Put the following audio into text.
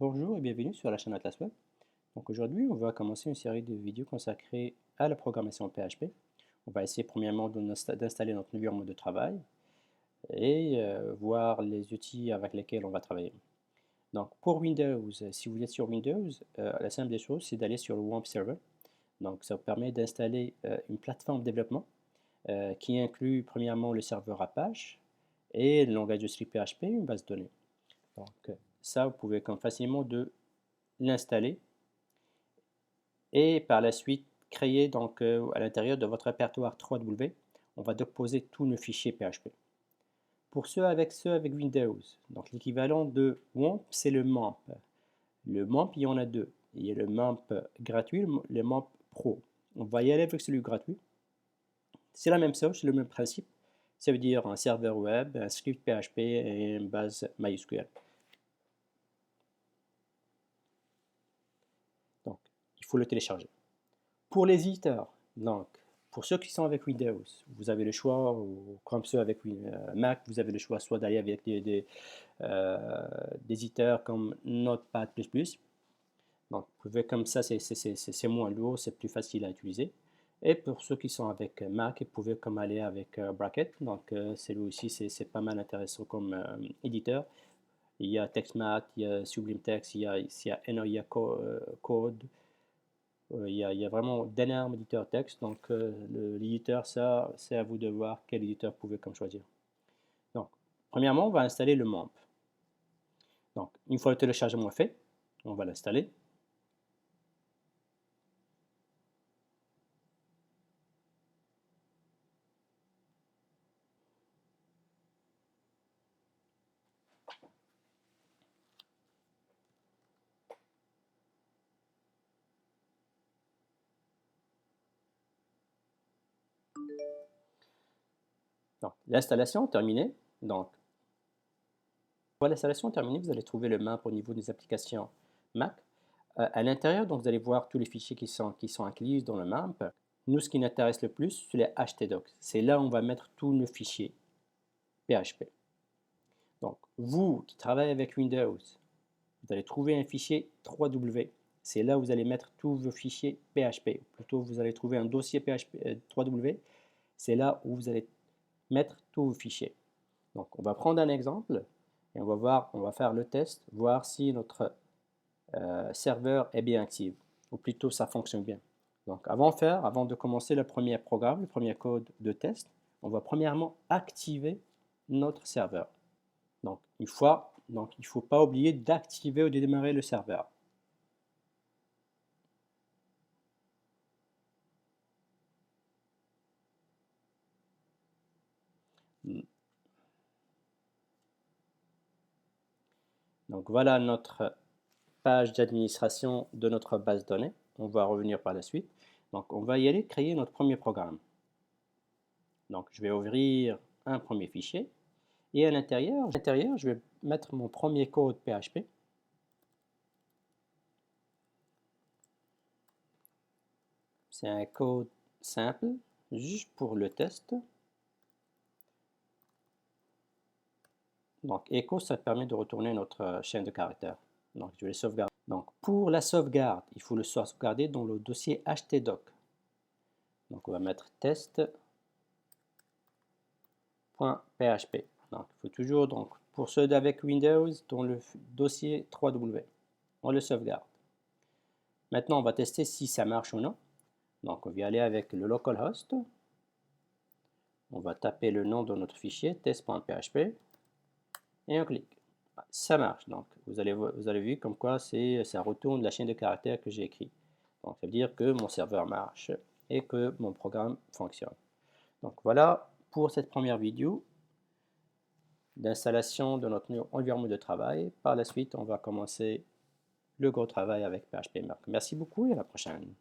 Bonjour et bienvenue sur la chaîne Atlas Web. Donc aujourd'hui, on va commencer une série de vidéos consacrées à la programmation PHP. On va essayer premièrement d'installer notre environnement de travail et voir les outils avec lesquels on va travailler. Donc pour Windows, si vous êtes sur Windows, la simple des choses, c'est d'aller sur le WAMP Server. Donc ça vous permet d'installer une plateforme de développement qui inclut premièrement le serveur Apache et le langage de script PHP, une base de données. Donc ça, vous pouvez comme facilement l'installer et par la suite créer donc à l'intérieur de votre répertoire 3W, on va déposer tous nos fichiers PHP. Pour ceux avec Windows, donc l'équivalent de WAMP, c'est le MAMP. Le MAMP, il y en a deux. Il y a le MAMP gratuit, le MAMP Pro. On va y aller avec celui gratuit. C'est la même chose, c'est le même principe. Ça veut dire un serveur web, un script PHP et une base MySQL. Donc, il faut le télécharger. Pour les éditeurs, donc, pour ceux qui sont avec Windows, vous avez le choix, ou comme ceux avec Mac, vous avez le choix soit d'aller avec des éditeurs comme Notepad++. Donc, vous pouvez comme ça, c'est moins lourd, c'est plus facile à utiliser. Et pour ceux qui sont avec Mac, vous pouvez comme aller avec Bracket. Donc, celui aussi, c'est pas mal intéressant comme éditeur. Il y a TextMath, il y a Sublime Text, il y a Enoia Code. Il y a vraiment d'énormes éditeurs texte, donc l'éditeur, ça, c'est à vous de voir quel éditeur vous pouvez comme choisir. Donc, premièrement, on va installer le MAMP. Donc, une fois le téléchargement fait, on va l'installer. Donc, l'installation terminée. Donc, pour l'installation terminée, vous allez trouver le MAMP au niveau des applications Mac. À l'intérieur, donc, vous allez voir tous les fichiers qui sont inclus dans le MAMP. Nous, ce qui nous intéresse le plus, c'est les htdocs. C'est là où on va mettre tous nos fichiers PHP. Donc, vous qui travaillez avec Windows, vous allez trouver un fichier 3W. C'est là où vous allez mettre tous vos fichiers PHP. Plutôt, vous allez trouver un dossier PHP 3W. C'est là où vous allez mettre tous vos fichiers. Donc, on va prendre un exemple et on va faire le test, voir si notre serveur est bien actif, ou plutôt ça fonctionne bien. Donc, avant de commencer le premier programme, le premier code de test, on va premièrement activer notre serveur. Donc, il ne faut pas oublier d'activer ou de démarrer le serveur. Donc, voilà notre page d'administration de notre base de données. On va revenir par la suite. Donc, on va y aller créer notre premier programme. Donc, je vais ouvrir un premier fichier. Et à l'intérieur, je vais mettre mon premier code PHP. C'est un code simple, juste pour le test. Donc, echo, ça permet de retourner notre chaîne de caractères. Donc, je vais le sauvegarder. Donc, pour la sauvegarde, il faut le sauvegarder dans le dossier htdoc. Donc, on va mettre test.php. Donc, il faut toujours, donc, pour ceux avec Windows, dans le dossier 3W. On le sauvegarde. Maintenant, on va tester si ça marche ou non. Donc, on va y aller avec le localhost. On va taper le nom de notre fichier, test.php, et on clique. Ça marche. Donc, vous avez vu comme quoi ça retourne la chaîne de caractères que j'ai écrit. Donc, ça veut dire que mon serveur marche et que mon programme fonctionne. Donc, voilà pour cette première vidéo d'installation de notre environnement de travail. Par la suite, on va commencer le gros travail avec PHP. Merci beaucoup et à la prochaine.